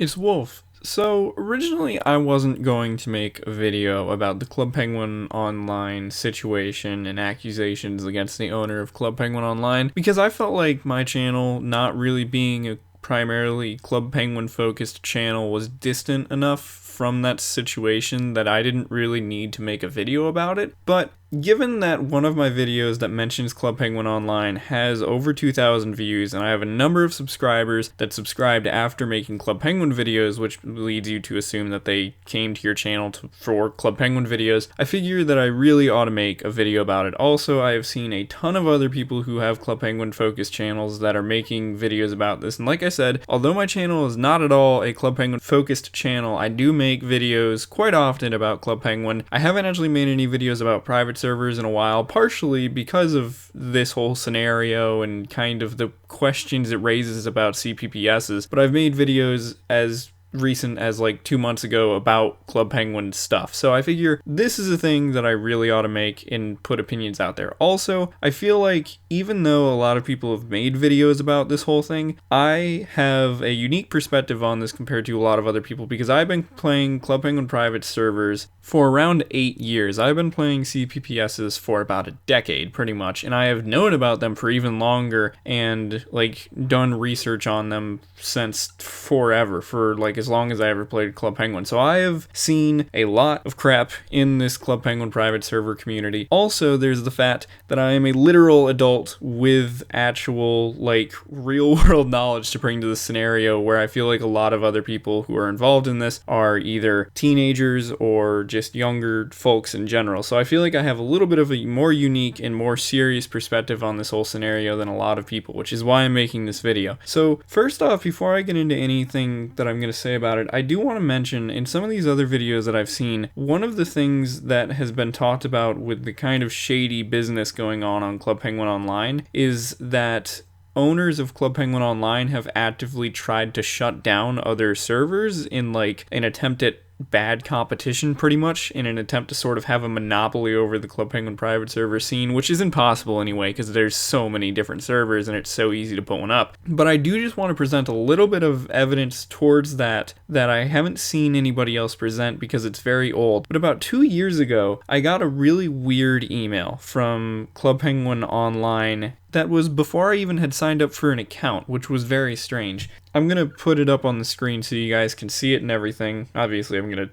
It's Wulf. So, originally I wasn't going to make a video about the Club Penguin Online situation and accusations against the owner of Club Penguin Online because I felt like my channel, not really being a primarily Club Penguin focused channel, was distant enough from that situation that I didn't really need to make a video about it. But given that one of my videos that mentions Club Penguin Online has over 2,000 views, and I have a number of subscribers that subscribed after making Club Penguin videos, which leads you to assume that they came to your channel for Club Penguin videos, I figure that I really ought to make a video about it. Also, I have seen a ton of other people who have Club Penguin focused channels that are making videos about this, and like I said, although my channel is not at all a Club Penguin focused channel, I do make videos quite often about Club Penguin. I haven't actually made any videos about private servers in a while, partially because of this whole scenario and kind of the questions it raises about CPPSes, but I've made videos as recent as like 2 months ago about Club Penguin stuff. So I figure this is a thing that I really ought to make and put opinions out there. Also, I feel like even though a lot of people have made videos about this whole thing, I have a unique perspective on this compared to a lot of other people because I've been playing Club Penguin private servers for around 8 years. I've been playing CPPSs for about a decade pretty much, and I have known about them for even longer and like done research on them since forever, for like as long as I ever played Club Penguin. So I have seen a lot of crap in this Club Penguin private server community. Also, there's the fact that I am a literal adult with actual like real world knowledge to bring to this scenario, where I feel like a lot of other people who are involved in this are either teenagers or just younger folks in general. So I feel like I have a little bit of a more unique and more serious perspective on this whole scenario than a lot of people, which is why I'm making this video. So first off, before I get into anything that I'm going to say about it, I do want to mention in some of these other videos that I've seen, one of the things that has been talked about with the kind of shady business going on Club Penguin Online is that owners of Club Penguin Online have actively tried to shut down other servers in like an attempt at bad competition, pretty much, in an attempt to sort of have a monopoly over the Club Penguin private server scene, which is impossible anyway because there's so many different servers and it's so easy to put one up. But I do just want to present a little bit of evidence towards that I haven't seen anybody else present because it's very old. But about 2 years ago, I got a really weird email from Club Penguin Online that was before I even had signed up for an account, which was very strange. I'm going to put it up on the screen so you guys can see it and everything. Obviously, I'm going to,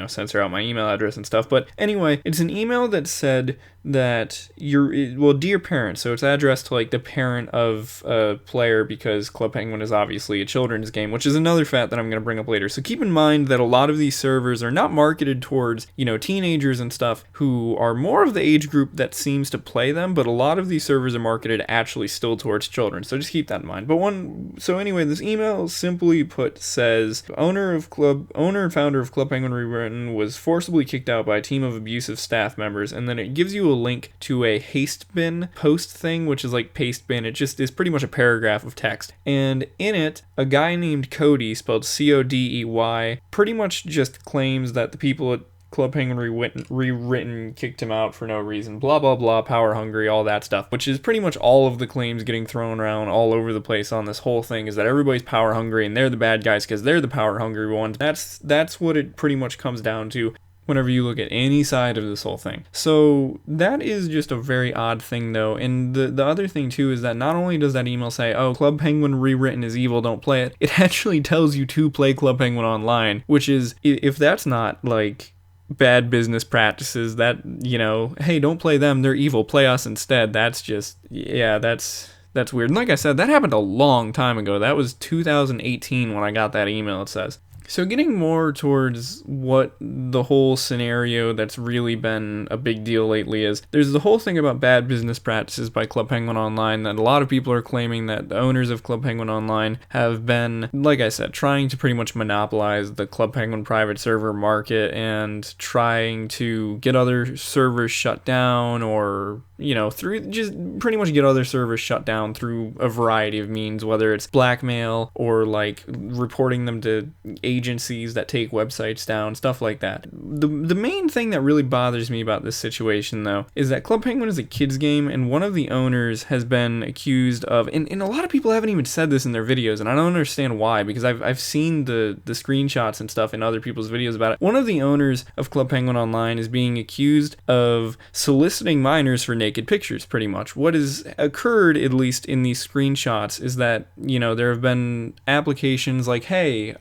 censor out my email address and stuff. But anyway, it's an email that said that dear parent, so it's addressed to like the parent of a player because Club Penguin is obviously a children's game, which is another fact that I'm going to bring up later. So keep in mind that a lot of these servers are not marketed towards, teenagers and stuff who are more of the age group that seems to play them, but a lot of these servers are marketed actually still towards children. So just keep that in mind. So anyway, this email simply put says, owner and founder of Club Penguin Rewritten was forcibly kicked out by a team of abusive staff members, and then it gives you a link to a haste bin post thing, which is like paste bin. It just is pretty much a paragraph of text. And in it, a guy named Cody, spelled Codey, pretty much just claims that the people at Club Penguin Rewritten kicked him out for no reason, blah blah blah, power hungry, all that stuff, which is pretty much all of the claims getting thrown around all over the place on this whole thing, is that everybody's power hungry and they're the bad guys because they're the power hungry ones. That's what it pretty much comes down to whenever you look at any side of this whole thing. So that is just a very odd thing though. And the other thing too is that not only does that email say, oh, Club Penguin Rewritten is evil, don't play it, it actually tells you to play Club Penguin Online, which is, if that's not like bad business practices, that, hey, don't play them, they're evil, play us instead, that's just, that's weird. And like I said, that happened a long time ago. That was 2018 when I got that email, it says. So getting more towards what the whole scenario that's really been a big deal lately is, there's the whole thing about bad business practices by Club Penguin Online that a lot of people are claiming that the owners of Club Penguin Online have been, like I said, trying to pretty much monopolize the Club Penguin private server market and trying to get other servers shut down or through just pretty much get other servers shut down through a variety of means, whether it's blackmail or like reporting them to agencies that take websites down, stuff like that. The main thing that really bothers me about this situation, though, is that Club Penguin is a kids game, and one of the owners has been accused of, and a lot of people haven't even said this in their videos, and I don't understand why, because I've seen the screenshots and stuff in other people's videos about it. One of the owners of Club Penguin Online is being accused of soliciting minors for naked pictures, pretty much. What has occurred, at least in these screenshots, is that, there have been applications like, hey,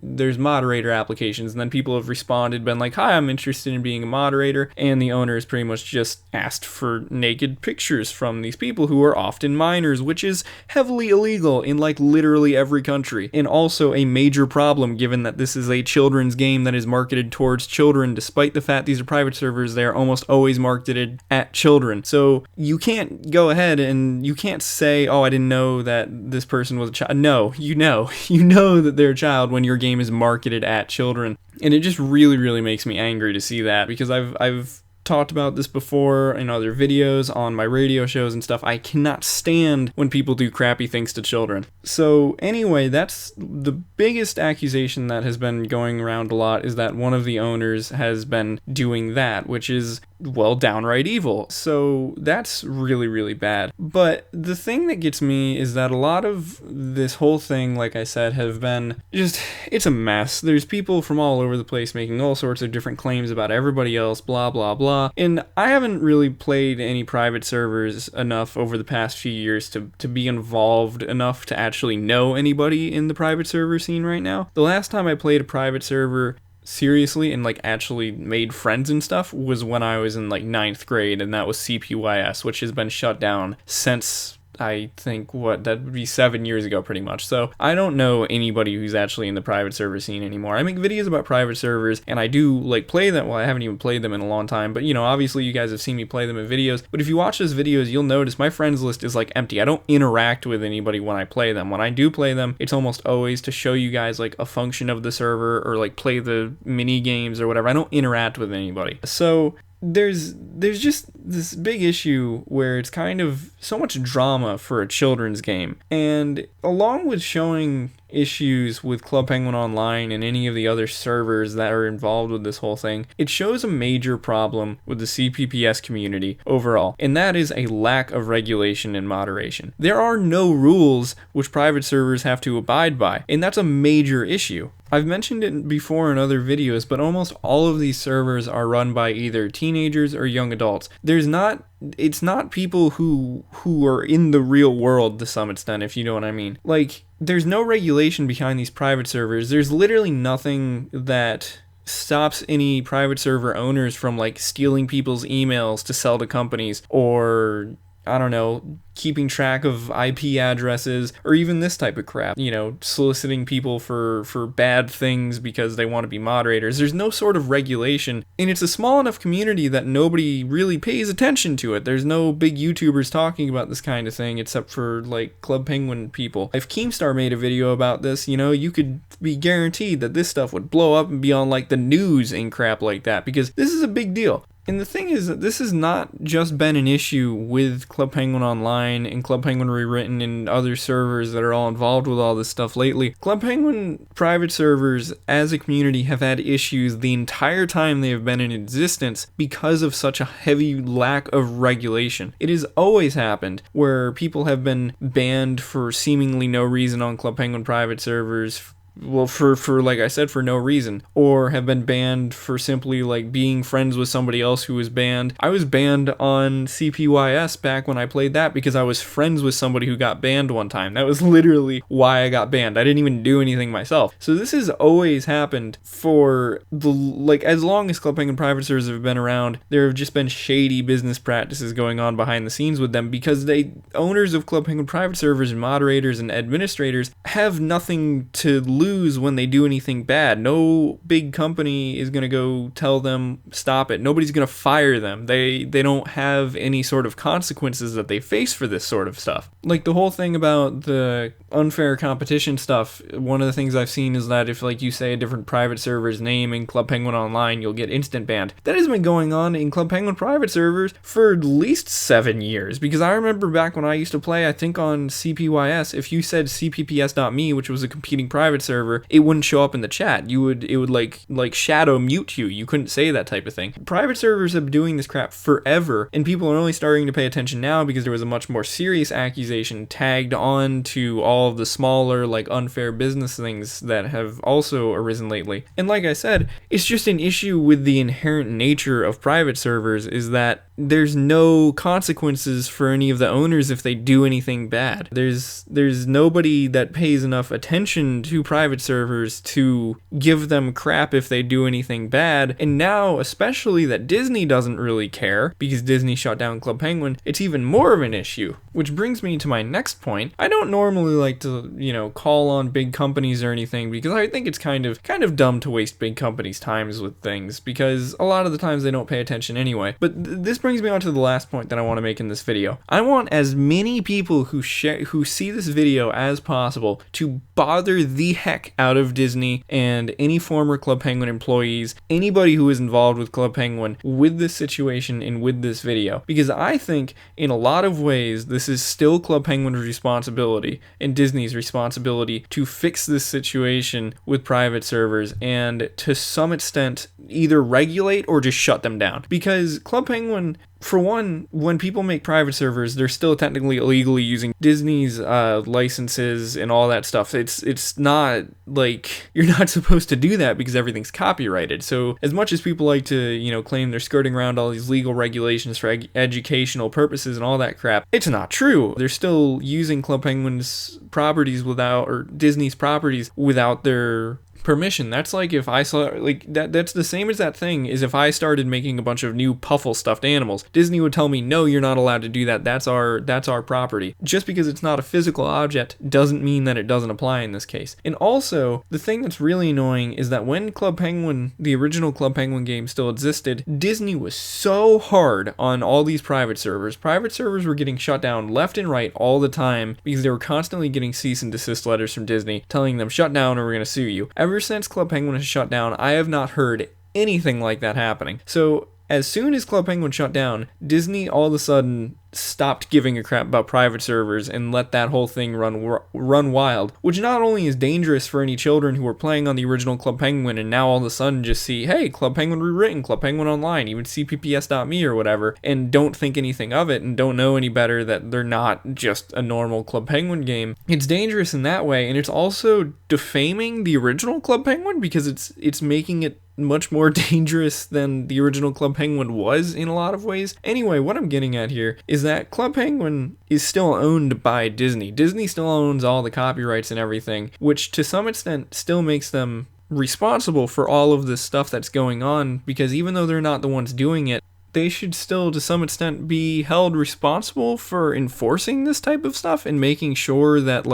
there's moderator applications, and then people have responded, been like, hi, I'm interested in being a moderator, and the owner has pretty much just asked for naked pictures from these people who are often minors, which is heavily illegal in like literally every country, and also a major problem given that this is a children's game that is marketed towards children. Despite the fact these are private servers, they are almost always marketed at children. So you can't go ahead and you can't say, oh, I didn't know that this person was a child. No, you know that they're a child when your game is marketed at children. And it just really, really makes me angry to see that, because I've talked about this before in other videos on my radio shows and stuff. I cannot stand when people do crappy things to children. So anyway, that's the biggest accusation that has been going around a lot, is that one of the owners has been doing that, which is, well, downright evil. So that's really, really bad. But the thing that gets me is that a lot of this whole thing, like I said, have been just, it's a mess. There's people from all over the place making all sorts of different claims about everybody else, blah, blah, blah. And I haven't really played any private servers enough over the past few years to be involved enough to actually know anybody in the private server scene right now. The last time I played a private server seriously and like actually made friends and stuff was when I was in like 9th grade, and that was CPPSes, which has been shut down since, I think, that would be 7 years ago pretty much. So I don't know anybody who's actually in the private server scene anymore. I make videos about private servers, and I do like play them. Well, I haven't even played them in a long time, but obviously you guys have seen me play them in videos. But if you watch those videos, you'll notice my friends list is like empty. I don't interact with anybody when I play them. When I do play them, it's almost always to show you guys like a function of the server or like play the mini games or whatever. I don't interact with anybody. So there's just this big issue where it's kind of so much drama for a children's game. And along with showing issues with Club Penguin Online and any of the other servers that are involved with this whole thing, it shows a major problem with the CPPS community overall, and that is a lack of regulation and moderation. There are no rules which private servers have to abide by, and that's a major issue. I've mentioned it before in other videos, but almost all of these servers are run by either teenagers or young adults. It's not people who are in the real world to some extent, if you know what I mean. Like, there's no regulation behind these private servers. There's literally nothing that stops any private server owners from like stealing people's emails to sell to companies, or I don't know, keeping track of IP addresses, or even this type of crap, soliciting people for bad things because they want to be moderators. There's no sort of regulation, and it's a small enough community that nobody really pays attention to it. There's no big YouTubers talking about this kind of thing except for like Club Penguin people. If Keemstar made a video about this, you could be guaranteed that this stuff would blow up and be on like the news and crap like that, because this is a big deal. And the thing is that this has not just been an issue with Club Penguin Online and Club Penguin Rewritten and other servers that are all involved with all this stuff lately. Club Penguin private servers as a community have had issues the entire time they have been in existence because of such a heavy lack of regulation. It has always happened where people have been banned for seemingly no reason on Club Penguin private servers, well, for like I said, for no reason, or have been banned for simply like being friends with somebody else who was banned. I was banned on CPPSes back when I played that because I was friends with somebody who got banned one time. That was literally why I got banned. I didn't even do anything myself. So this has always happened for as long as Club Penguin private servers have been around. There have just been shady business practices going on behind the scenes with them, because owners of Club Penguin private servers and moderators and administrators have nothing to lose lose when they do anything bad. No big company is going to go tell them stop it. Nobody's going to fire them. They don't have any sort of consequences that they face for this sort of stuff. Like the whole thing about the unfair competition stuff, one of the things I've seen is that if like you say a different private server's name in Club Penguin Online, you'll get instant banned. That has been going on in Club Penguin private servers for at least 7 years, because I remember back when I used to play, I think on CPPSes, if you said CPPS.me, which was a competing private server, it wouldn't show up in the chat. It would like shadow mute you. You couldn't say that type of thing. Private servers have been doing this crap forever, and people are only starting to pay attention now because there was a much more serious accusation tagged on to all of the smaller, like, unfair business things that have also arisen lately. And like I said, it's just an issue with the inherent nature of private servers, is that there's no consequences for any of the owners if they do anything bad. There's nobody that pays enough attention to private servers to give them crap if they do anything bad. And now, especially that Disney doesn't really care because Disney shut down Club Penguin, it's even more of an issue. Which brings me to my next point. I don't normally like to, call on big companies or anything, because I think it's kind of dumb to waste big companies' times with things, because a lot of the times they don't pay attention anyway. But this brings me on to the last point that I want to make in this video. I want as many people who see this video as possible to bother the heck out of Disney and any former Club Penguin employees, anybody who is involved with Club Penguin, with this situation and with this video. Because I think in a lot of ways this is still Club Penguin's responsibility and Disney's responsibility to fix this situation with private servers, and to some extent either regulate or just shut them down. Because Club Penguin, for one, when people make private servers, they're still technically illegally using Disney's licenses and all that stuff. It's not like you're not supposed to do that because everything's copyrighted. So as much as people like to, claim they're skirting around all these legal regulations for educational purposes and all that crap, it's not true. They're still using Club Penguin's properties or Disney's properties without their permission. That's like if I saw that's the same as that thing is if I started making a bunch of new Puffle stuffed animals. Disney would tell me, no, you're not allowed to do that. That's our property. Just because it's not a physical object doesn't mean that it doesn't apply in this case. And also, the thing that's really annoying is that when Club Penguin, the original Club Penguin game still existed, Disney was so hard on all these private servers. Private servers were getting shut down left and right all the time because they were constantly getting cease and desist letters from Disney telling them, shut down or we're going to sue you. Ever since Club Penguin has shut down, I have not heard anything like that happening. So as soon as Club Penguin shut down, Disney all of a sudden stopped giving a crap about private servers and let that whole thing run wild, which not only is dangerous for any children who were playing on the original Club Penguin and now all of a sudden just see, hey, Club Penguin rewritten, Club Penguin Online, even CPPS.me or whatever, and don't think anything of it and don't know any better that they're not just a normal Club Penguin game. It's dangerous in that way, and it's also defaming the original Club Penguin because it's making it much more dangerous than the original Club Penguin was in a lot of ways. Anyway, what I'm getting at here is that Club Penguin is still owned by Disney. Disney still owns all the copyrights and everything, which to some extent still makes them responsible for all of this stuff that's going on, because even though they're not the ones doing it, they should still, to some extent, be held responsible for enforcing this type of stuff and making sure that,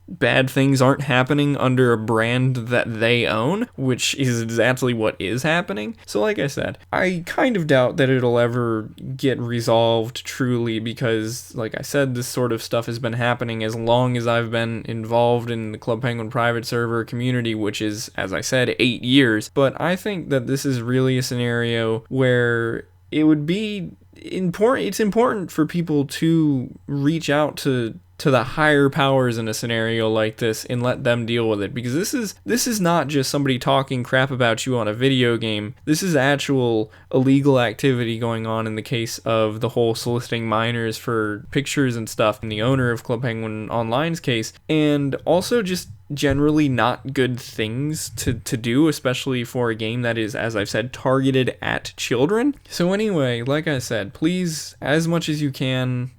bad things aren't happening under a brand that they own, which is exactly what is happening. So like I said, I kind of doubt that it'll ever get resolved truly because, like I said, this sort of stuff has been happening as long as I've been involved in the Club Penguin private server community, which is, as I said, 8 years. But I think that this is really a scenario where it would be important. It's important for people to reach out to the higher powers in a scenario like this and let them deal with it, because this is not just somebody talking crap about you on a video game. This is actual illegal activity going on in the case of the whole soliciting minors for pictures and stuff in the owner of Club Penguin Online's case, and also just generally not good things to do, especially for a game that is, as I've said, targeted at children. So anyway, like I said, please, as much as you can,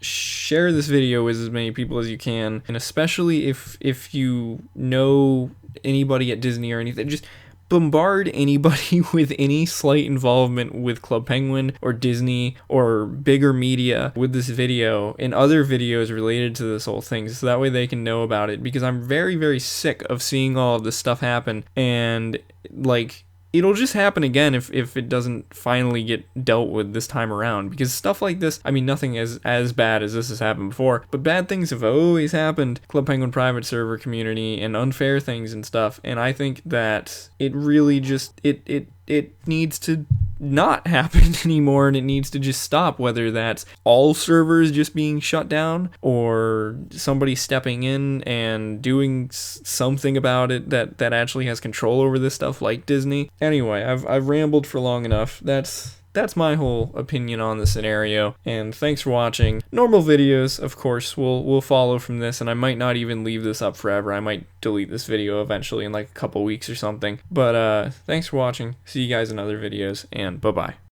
share this video with as many people as you can, and especially if you know anybody at Disney or anything, just bombard anybody with any slight involvement with Club Penguin or Disney or bigger media with this video and other videos related to this whole thing, so that way they can know about it, because I'm very, very sick of seeing all of this stuff happen, and like, it'll just happen again if it doesn't finally get dealt with this time around, because stuff like this, I mean, nothing as bad as this has happened before, but bad things have always happened. Club Penguin private server community and unfair things and stuff, and I think that it really just, it needs to not happen anymore, and it needs to just stop, whether that's all servers just being shut down or somebody stepping in and doing something about it that actually has control over this stuff, like Disney. Anyway, I've rambled for long enough. That's my whole opinion on the scenario, and thanks for watching. Normal videos, of course, will follow from this, and I might not even leave this up forever. I might delete this video eventually in like a couple weeks or something. But thanks for watching. See you guys in other videos, and bye-bye.